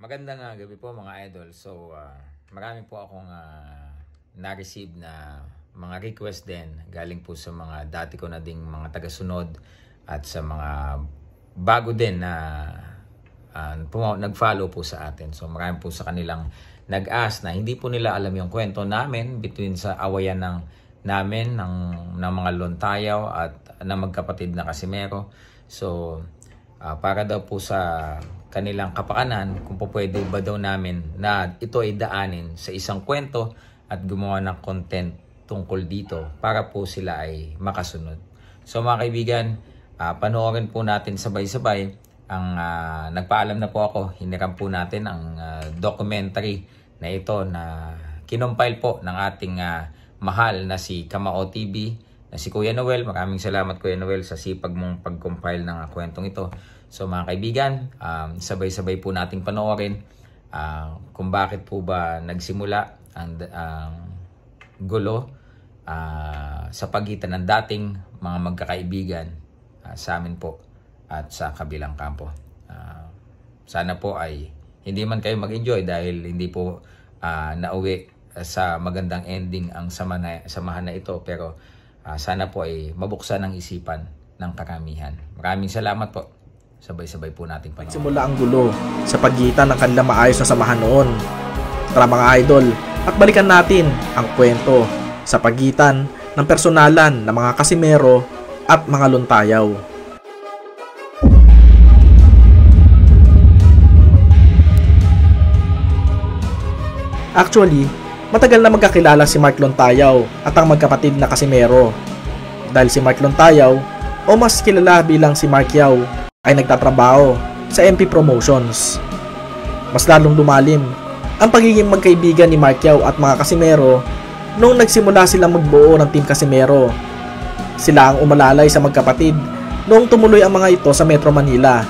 Magandang gabi po mga idol. So, marami po akong na-receive na mga request din galing po sa mga dati ko na ding mga tagasunod at sa mga bago din na nag-follow po sa atin. So, marami po sa kanilang nag-ask na hindi po nila alam yung kwento namin between sa awayan namin ng mga Lontayaw at ng magkapatid na Casimero. So, para daw po sa kanilang kapakanan, kung po pwede ba daw namin na ito ay daanin sa isang kwento at gumawa ng content tungkol dito para po sila ay makasunod. So mga kaibigan, panoorin po natin sabay-sabay ang nagpaalam na po ako, hiniram po natin ang documentary na ito na kinompile po ng ating mahal na si Kamao TV, na si Kuya Noel. Maraming salamat Kuya Noel sa sipag mong pag-compile ng kwentong ito. So mga kaibigan, sabay-sabay po nating panoorin kung bakit po ba nagsimula ang gulo sa pagitan ng dating mga magkakaibigan sa amin po at sa kabilang kampo. Sana po ay hindi man kayo mag-enjoy dahil hindi po nauwi sa magandang ending ang samahan na ito, pero sana po ay mabuksan ang isipan ng karamihan. Maraming salamat po. Sabay-sabay po natin panoorin. Simula ang gulo sa pagitan ng kanilang maayos na samahan noon. Tara mga idol, at balikan natin ang kwento sa pagitan ng personalan ng mga Casimero at mga Lontayaw. Actually, matagal na magkakilala si Mark Lontayaw at ang magkapatid na Casimero. Dahil si Mark Lontayaw, o mas kilala bilang si Mark Yao, ay nagtatrabaho sa MP Promotions. Mas lalong lumalim ang pagiging magkaibigan ni Mark Yao at mga Casimero noong nagsimula silang magbuo ng Team Casimero. Sila ang umalalay sa magkapatid noong tumuloy ang mga ito sa Metro Manila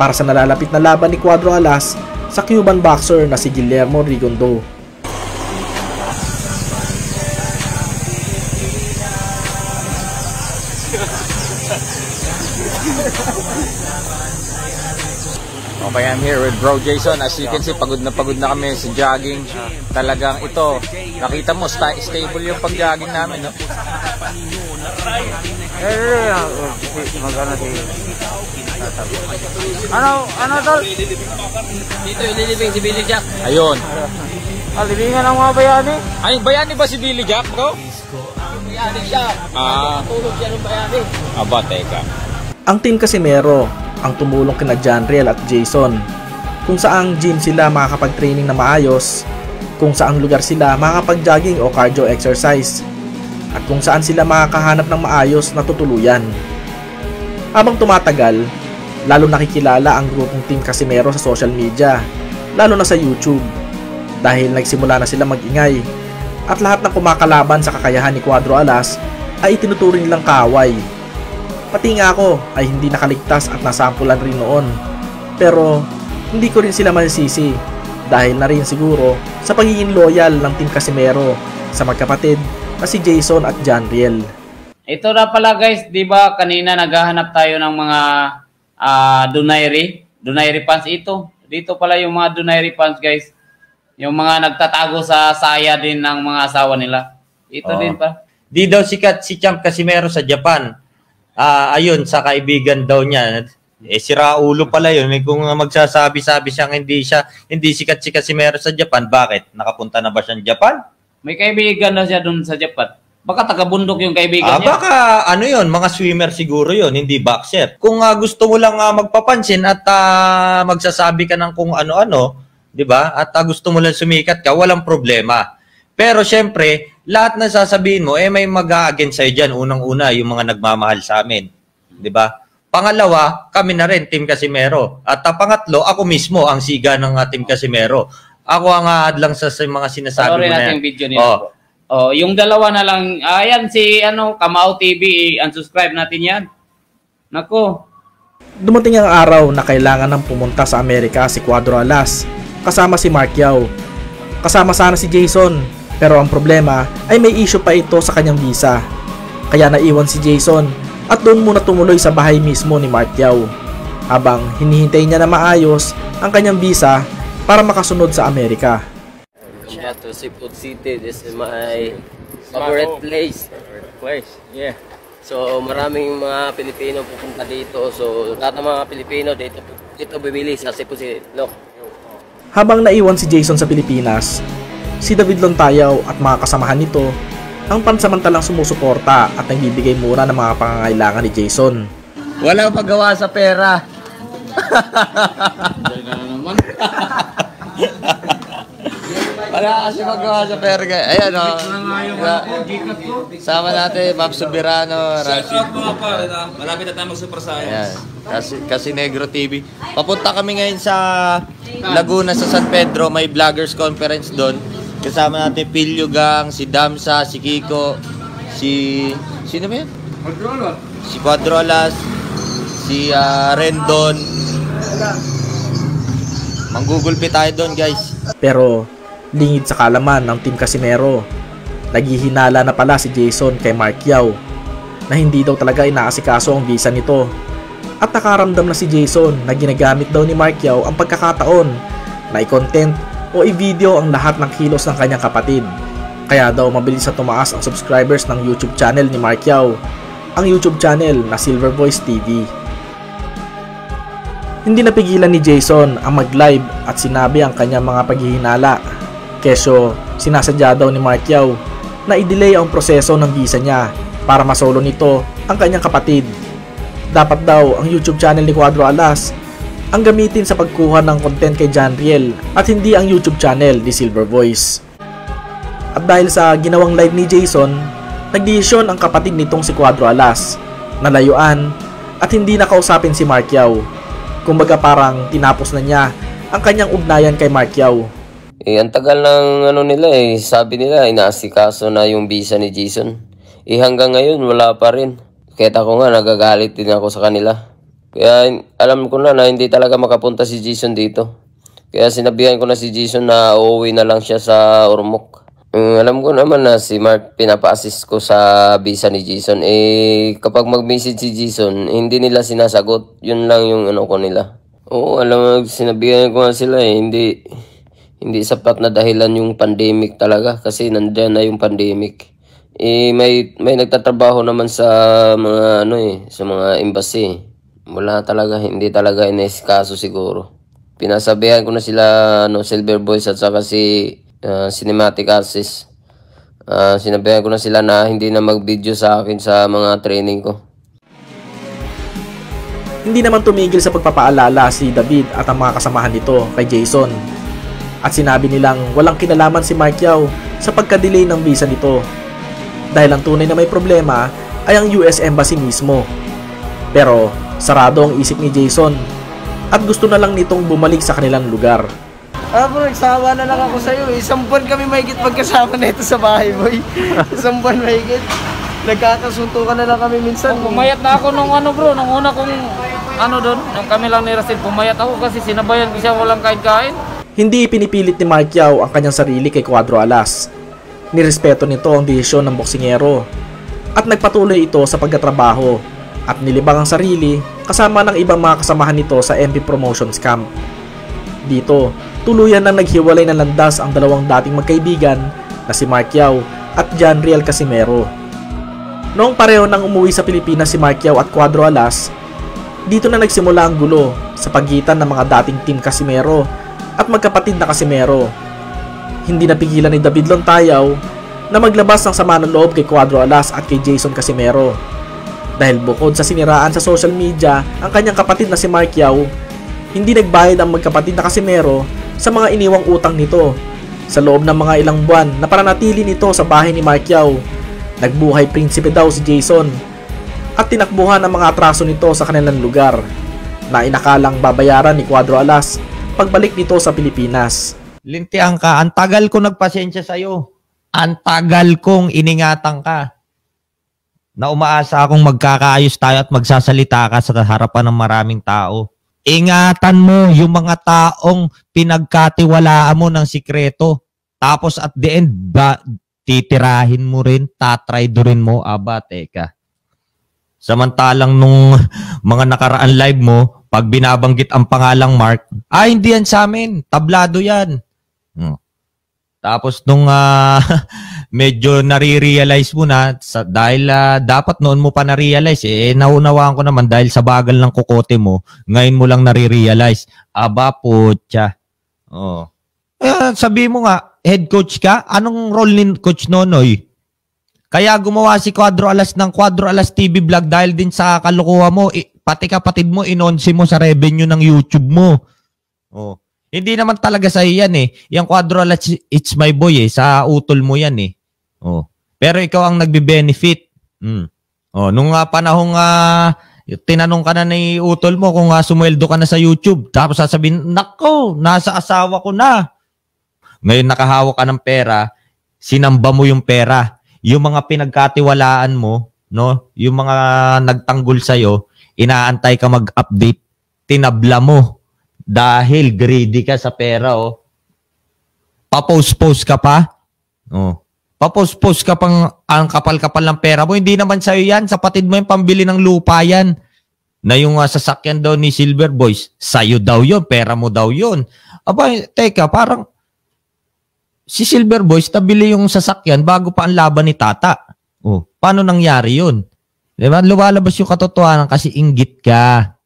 para sa nalalapit na laban ni Cuadro Alas sa Cuban boxer na si Guillermo Rigondo. Okay, I'm here with Bro Jason. As you can see, pagod na kami sa jogging. Talagang ito, nakita mo, stable yung pag-jogging namin, no? Ano tol? Dito ililibing si Billy Jack. Ayun. Libingan ang mga bayani. Ay, bayani ba si Billy Jack, bro? Bayani siya. Tulog siya ng bayani. Aba, teka. Ang Team Casimero ang tumulong kina Janriel at Jason, kung saang gym sila makakapag-training na maayos, kung saang lugar sila makakapag-jogging o cardio exercise, at kung saan sila makakahanap ng maayos na tutuluyan. Habang tumatagal, lalo nakikilala ang grupong Team Casimero sa social media, lalo na sa YouTube, dahil nagsimula na sila mag-ingay, at lahat ng kumakalaban sa kakayahan ni Cuadro Alas ay itinuturing nilang kaaway. Pati nga ako ay hindi nakaligtas at nasampulan rin noon. Pero hindi ko rin sila masisisi dahil na rin siguro sa pagiging loyal ng Team Casimero sa magkapatid na si Jason at Janriel. Ito na pala guys, di ba kanina naghahanap tayo ng mga Donaire fans ito. Dito pala yung mga Donaire fans guys. Yung mga nagtatago sa saya din ng mga asawa nila. Ito din pa. Di daw sikat si Champ Casimero sa Japan. Ayun, sa kaibigan daw niya, sira ulo pala yun. Kung magsasabi-sabi siyang hindi sikat si Casimero sa Japan, bakit? Nakapunta na ba siya sa Japan? May kaibigan na siya doon sa Japan. Baka taga-bundok yung kaibigan niya. Baka ano yun, mga swimmer siguro yun, hindi boxer. Kung gusto mo lang magpapansin at magsasabi ka ng kung ano-ano, di ba? At gusto mo lang sumikat ka, walang problema. Pero syempre, lahat na sasabihin mo, may mag-a-against sa'yo dyan. Unang-una, yung mga nagmamahal sa amin. Diba? Pangalawa, kami na rin, Team Casimero. At pangatlo, ako mismo ang siga ng Team Casimero. Ako ang hadlang sa mga sinasabi mo na yan. Video nila. Yung dalawa na lang, ayan si Kamao TV, unsubscribe natin yan. Nako. Dumating ang araw na kailangan ng pumunta sa Amerika si Cuadro Alas, kasama si Mark Yao. Kasama sana si Jason, pero ang problema ay may issue pa ito sa kanyang visa. Kaya naiwan si Jason at doon muna tumuloy sa bahay mismo ni Mark Yao. Habang hinihintay niya na maayos ang kanyang visa para makasunod sa Amerika. Yeah, to Cebu City. This is my favorite place. Yeah. So maraming mga Pilipino pupunta dito. So lahat ng mga Pilipino dito bibili sa Cebu City. No. Habang naiwan si Jason sa Pilipinas, si David Lontayaw at mga kasamahan nito ang pansamantalang sumusuporta at nagbibigay muna ng mga pangangailangan ni Jason. Walang paggawa sa pera. Wala kasi magawa sa pera. Ayan o. Sama natin, Ma'am Subirano. Malapit na tayo mag-super science. Kasi Negro TV. Papunta kami ngayon sa Laguna, sa San Pedro. May vloggers conference doon. Kasama natin Pilyo Gang, si Damsa, si Kiko, sino ba yan? Si Quadrolas, si Rendon. Manggugulpi tayo doon, guys. Pero lingid sa kalaman ng Team Casimero, naghihinala na pala si Jason kay Mark Yao na hindi daw talaga inaasikaso ang visa nito. At nakaramdam na si Jason na ginagamit daw ni Mark Yao ang pagkakataon na i-content o i-video ang lahat ng kilos ng kanyang kapatid. Kaya daw mabilis na tumaas ang subscribers ng YouTube channel ni Mark Yao, ang YouTube channel na Silver Voice TV. Hindi napigilan ni Jason ang mag-live at sinabi ang kanyang mga paghihinala. Kesyo, sinasadya daw ni Mark Yao na i-delay ang proseso ng visa niya para masolo nito ang kanyang kapatid. Dapat daw ang YouTube channel ni Cuadro Alas ang gamitin sa pagkuha ng content kay Janriel at hindi ang YouTube channel ni Silver Voice. At dahil sa ginawang live ni Jason, nagdesisyon ang kapatid nitong si Cuadro Alas na layuan at hindi nakausapin si Mark Yao. Kumbaga parang tinapos na niya ang kanyang ugnayan kay Mark Yao. Ang tagal ng nila sabi nila inaasikaso na yung visa ni Jason. Hanggang ngayon wala pa rin. Kaya ako nga nagagalit din ako sa kanila. Kaya alam ko na hindi talaga makapunta si Jason dito. Kaya sinabihan ko na si Jason na uuwi na lang siya sa Ormoc. Alam ko naman na si Mark pinapa-assist ko sa visa ni Jason. Kapag mag-message si Jason, hindi nila sinasagot. Yun lang yung ko nila. Oo, alam mo, sinabihan ko nga sila hindi sapat na dahilan yung pandemic talaga. Kasi nandiyan na yung pandemic. May nagtatrabaho naman sa mga sa mga embassy. Wala talaga, hindi talaga inesikaso siguro. Pinasabihan ko na sila Silver Boys at saka si Cinematic Artist. Sinabihan ko na sila na hindi na mag-video sa akin sa mga training ko. Hindi naman tumigil sa pagpapaalala si David at ang mga kasamahan nito kay Jason. At sinabi nilang walang kinalaman si Mark Yao sa pagka-delay ng visa nito. Dahil ang tunay na may problema ay ang US Embassy mismo. Pero sarado ang isip ni Jason at gusto na lang nitong bumalik sa kanilang lugar. Bro, nagsawa na lang ako sa'yo. Isang buwan kami mahigit magkasama na ito sa bahay, boy. Isang buwan mahigit. Nagkakasuntukan na lang kami minsan. Pumayat na ako nung bro, nung una kong doon, nung kami lang ni Russell, pumayat ako kasi sinabayan ko siya walang kain-kain. Hindi pinipilit ni Mark Yao ang kanyang sarili kay Cuadro Alas. Nirespeto nito ang desisyon ng boksingero at nagpatuloy ito sa pagtatrabaho at nilibang ang sarili kasama ng ibang mga kasamahan nito sa MP Promotions Camp. Dito, tuluyan nang naghiwalay ng landas ang dalawang dating magkaibigan na si Mark Yao at Janriel Casimero. Noong pareho nang umuwi sa Pilipinas si Mark Yao at Cuadro Alas, dito na nagsimula ang gulo sa pagitan ng mga dating Team Casimero at magkapatid na Casimero. Hindi napigilan ni David Lontayaw na maglabas ng sama ng loob kay Cuadro Alas at kay Jason Casimero. Dahil bukod sa siniraan sa social media ang kanyang kapatid na si Mark Yao, hindi nagbayad ang magkapatid na Casimero sa mga iniwang utang nito. Sa loob ng mga ilang buwan na pananatili nito sa bahay ni Mark Yao, nagbuhay prinsipe daw si Jason at tinakbuhan ang mga atraso nito sa kanilang lugar na inakalang babayaran ni Cuadro Alas pagbalik nito sa Pilipinas. Lintian ka, ang tagal ko nagpasensya sa'yo. Ang tagal kong iningatan ka. Na umaasa akong magkakaayos tayo at magsasalita ka sa harapan ng maraming tao. Ingatan mo yung mga taong pinagkatiwalaan mo ng sikreto. Tapos at the end, titirahin mo rin, tatraydorin mo, teka. Samantalang nung mga nakaraan live mo, Pag binabanggit ang pangalang Mark, hindi yan sa amin. Tablado yan. Tapos nung medyo nare-realize mo na, dahil dapat noon mo pa na-realize, naunawaan ko naman dahil sa bagal ng kukote mo, ngayon mo lang nare-realize. Aba, putya. Sabi mo nga, head coach ka? Anong role ni Coach Nonoy? Kaya gumawa si Quadro Alas ng Quadro Alas TV vlog dahil din sa kalukuha mo, pati kapatid mo, inonsi mo sa revenue ng YouTube mo. Hindi naman talaga sa'yo yan Yung Quadro Alas, it's my boy sa utol mo yan Pero ikaw ang nagbe-benefit. Nung panahong tinanong ka na ni utol mo kung sumweldo ka na sa YouTube, tapos sasabihin, nako, nasa asawa ko na. Ngayon nakahawak ka ng pera, sinamba mo yung pera. Yung mga pinagkatiwalaan mo, yung mga nagtanggol sa'yo, inaantay ka mag-update, tinabla mo. Dahil greedy ka sa pera, Papost-post ka pa. Papost-post ka pang ang kapal-kapal ng pera mo. Hindi naman sa'yo yan. Sapatid mo yung pambili ng lupa yan. Na yung sasakyan daw ni Silver Boys, sa'yo daw yun. Pera mo daw yun. Aba, teka, parang si Silver Boys nabili yung sasakyan bago pa ang laban ni Tata. Paano nangyari yun? Diba? Lumalabas yung katotohanan kasi inggit ka.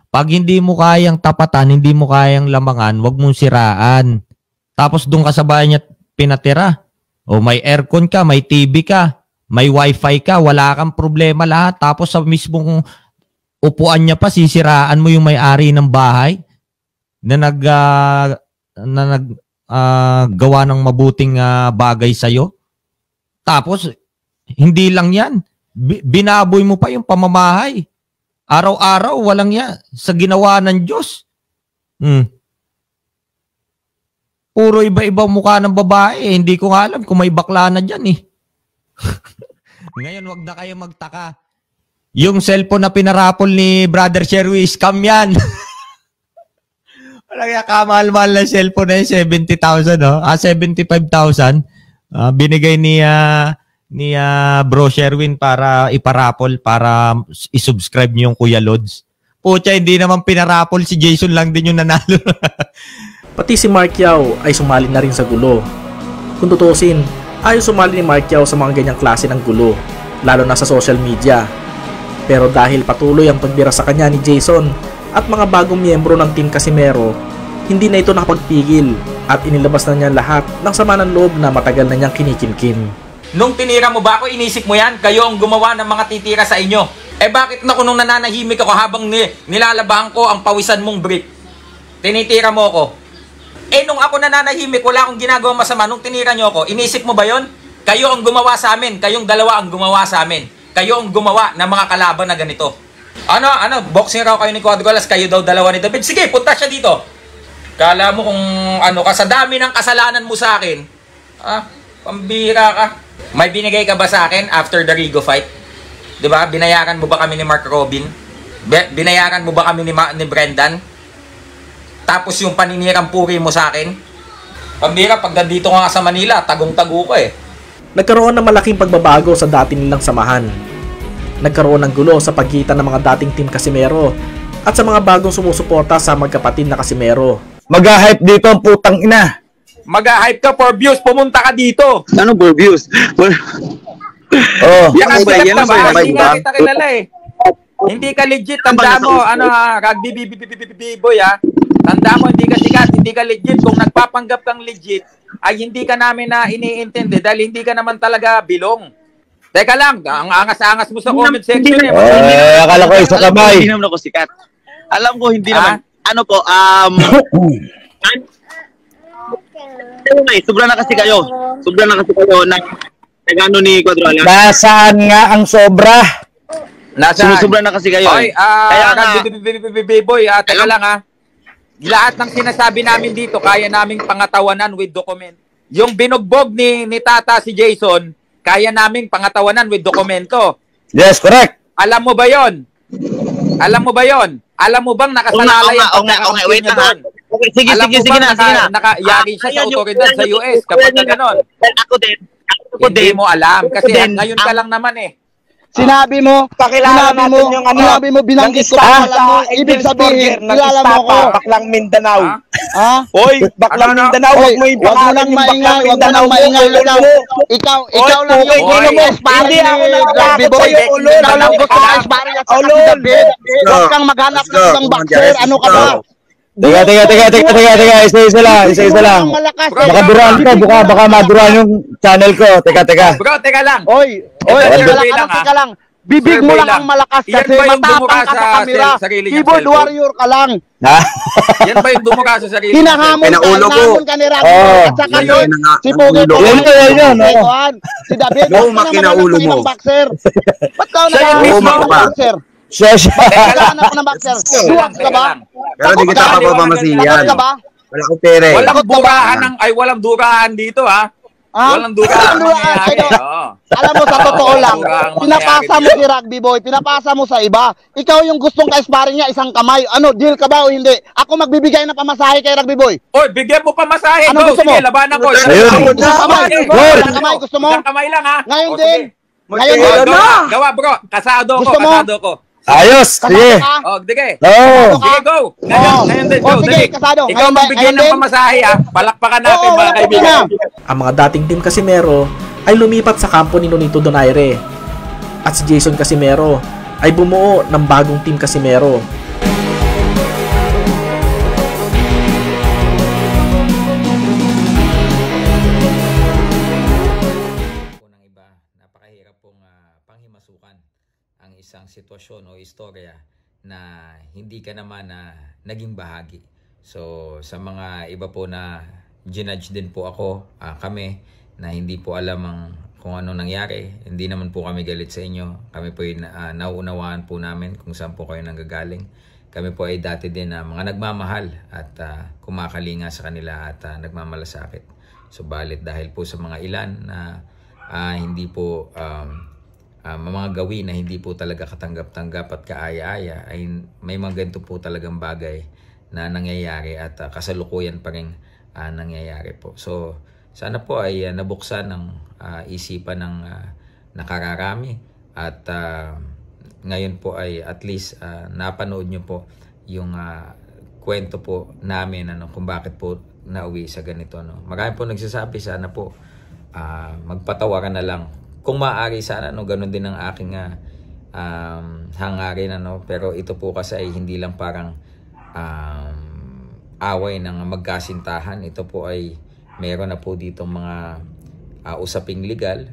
Pag hindi mo kayang tapatan, hindi mo kayang lamangan, wag mong siraan. Tapos doon ka sa bahay niya pinatira. May aircon ka, may TV ka, may wifi ka, wala kang problema lahat. Tapos sa mismong upuan niya pa, sisiraan mo yung may-ari ng bahay na gawa ng mabuting bagay sa'yo. Tapos, hindi lang yan. Binaboy mo pa yung pamamahay. Araw-araw, walang yan. Sa ginawa ng Diyos. Puro iba-iba mukha ng babae. Hindi ko nga alam kung may bakla na dyan Ngayon, wag na kayo magtaka. Yung cellphone na pinarapol ni Brother Sherwin, scam yan. Wala kaya kamahal-mahal na cellphone na yun, 70,000, 75,000. Binigay ni Bro Sherwin para iparapol, para isubscribe niyo yung Kuya Lods. Pucha, hindi naman pinarapol, si Jason lang din yung nanalo. Pati si Mark Yao ay sumali na rin sa gulo. Kung tutusin, ayaw sumali ni Mark Yao sa mga ganyang klase ng gulo, lalo na sa social media. Pero dahil patuloy ang pagbira sa kanya ni Jason at mga bagong miyembro ng Team Casimero, hindi na ito nakapagpigil at inilabas na niya lahat ng sama ng loob na matagal na niyang kinikimkim. Nung tinira mo ba ako, inisip mo yan? Kayo ang gumawa ng mga titira sa inyo. Bakit na nung nananahimik ako habang nilalabahan ko ang pawisan mong brick? Tinitira mo ako. Nung ako nananahimik, wala akong ginagawa masama. Nung tinira nyo ako, inisip mo ba yon? Kayo ang gumawa sa amin. Kayong dalawa ang gumawa sa amin. Kayo ang gumawa ng mga kalaban na ganito. Boxing raw kayo ni Quadrolas, kayo daw dalawa ni David. Sige, punta siya dito. Kala mo kung sa dami ng kasalanan mo sa akin. Pambira ka. May binigay ka ba sa akin after the Rigo fight? Diba? Binayaran mo ba kami ni Mark Robin? Binayaran mo ba kami ni Brendan? Tapos yung paninirang puri mo sa akin? Pambira, pag nandito nga sa Manila, tagong-tago ka Nagkaroon ng malaking pagbabago sa dati nilang samahan. Nagkaroon ng gulo sa pagitan ng mga dating Team Casimero at sa mga bagong sumusuporta sa magkapatid na Casimero. Mag-hype dito ang putang ina. Mag-hype ka for views, pumunta ka dito. Ano for views? Yan ba? Hindi nga kita kilala Hindi ka legit, tanda mo, rugby boy Tanda mo, hindi ka sikat, hindi ka legit. Kung nagpapanggap kang legit, ay hindi ka namin na iniintindi dahil hindi ka naman talaga bilong. Teka lang, ang angas-angas mo sa comment section akala ko isa kamay. Hindi naman ako sikat. Alam ko, hindi naman. Sobra na kasi kayo. Sobra na kasi kayo nag-ano ni Quadrolas. Nasaan nga ang sobra? Sobra na kasi kayo. Kaya nga, boy, teka lang lahat ng sinasabi namin dito, kaya naming pangatawanan with document. Yung binugbog ni Tata si Jason, kaya naming pangatawanan with dokumento. Yes, correct. Alam mo ba yon? Alam mo bang nakasalalay ang wait lang. Okay, sige na. Nakayari siya sa otoridad sa US kapag na gano'n. Ako din. Hindi mo alam kasi ngayon ka lang naman Sinabi mo, sinabi mo binanggit ko pangalan mo, ibig sabihin, kilala mo ko. Baklang Mindanao. Ha? Hoy, Baklang Mindanao, Oy, wag mo yung wag mo pangalan nang yung maingay, Baklang wag mo Mindanao nang maingay. mo. Ikaw lang yung gusto mo sparring Hindi ako ni natatakot Rugby Boy. sa'yo, ulol. Ikaw lang gusto mo sparring at saka si David. Huwag kang maghanap ng ibang boxer. Ano ka ba? Teka. Isa-isa lang. Baka duraan ka, baka maduraan yung channel ko. Teka. Bro, teka lang. Oy, teka lang. Bibig mo lang ang malakas Yan kasi ba yung matapang bumuka ka sa sa kamera. sarili niyang Keyboard cellphone? warrior ka lang. Ha? Yan ba yung bumuka sa sarili? Hinahamon ka, hinahamon ka ni Rugby Boy. At saka si Pogi po. Yan. Si David, Oo, huwag ka naman makinaulo ng mo. ibang boxer. Ba't ka Siya yung naghahanap mismo. ng boxer? Siya. Naghahanap ng boxer. Duwag ka ba? Pero di kita Takot ka? papapamasiyan. Takot ka ba? Wala akong pere. Walang duraan dito, ha? Ha? Walang duraan. Alam mo, sa totoo lang, Duraan ang pinapasa mo mangyayari si Rugby Boy, pinapasa mo sa iba. Ikaw yung gustong ka-sparring niya, isang kamay. Ano, deal ka ba o hindi? Ako magbibigay ng pamasahe kay Rugby Boy. Oy, bigyan mo pa masahe. Ano Go, gusto mo? sige, labanan ko. Ayun. Isang kamay. Gol! Isang kamay, gusto mo? Isang kamay lang, ha? Ngayon O, din. sige. Ngayon din. Gawa, bro. Kasado Gusto mo? ko. Ayos! Sige! Kasado ka? Oh, sige. Oo! Sige, go. Ngayon din, go. Oh, sige, Dali. kasado. Ikaw Ngayon magbigyan din. ng pamasahe, ha? Palakpakan natin, Oo, mga kaibigan. Ang mga dating Team Casimero ay lumipat sa kampo ni Nonito Donaire at si Jason Casimero ay bumuo ng bagong Team Casimero. Unang iba, napakahirap pong panghimasukan ang isang sitwasyon o istorya na hindi ka naman naging bahagi. So sa mga iba po na ginudge din po ako, kami na hindi po alam kung ano nangyari, hindi naman po kami galit sa inyo. Kami po ay nauunawaan po namin kung saan po kayo nanggagaling. Kami po ay dati din na mga nagmamahal at kumakalinga sa kanila at nagmamalasakit. Subalit dahil po sa mga ilan na hindi po mga gawin na hindi po talaga katanggap-tanggap at kaaya-aya, ay may mga ganito po talagang bagay na nangyayari at kasalukuyan pa rin nangyayari po. So sana po ay nabuksan ng isipan ng nakararami at ngayon po ay at least napanood nyo po yung kwento po namin kung bakit po nauwi sa ganito. Marami po nagsasabi, sana po magpatawaran na lang. Kung maaari sana, ganun din ang aking hangarin. Pero ito po kasi ay hindi lang parang away ng magkasintahan. Ito po ay meron na po ditong mga usaping legal,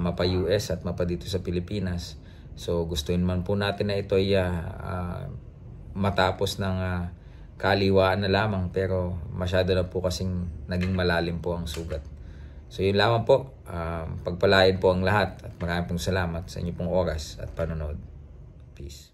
mapa US at mapa dito sa Pilipinas. So gustuin man po natin na ito ay matapos ng kaliwaan na lamang, pero masyado na po kasing naging malalim po ang sugat. So yun lamang po, pagpalain po ang lahat at maraming pong salamat sa inyo pong oras at panonood. Peace.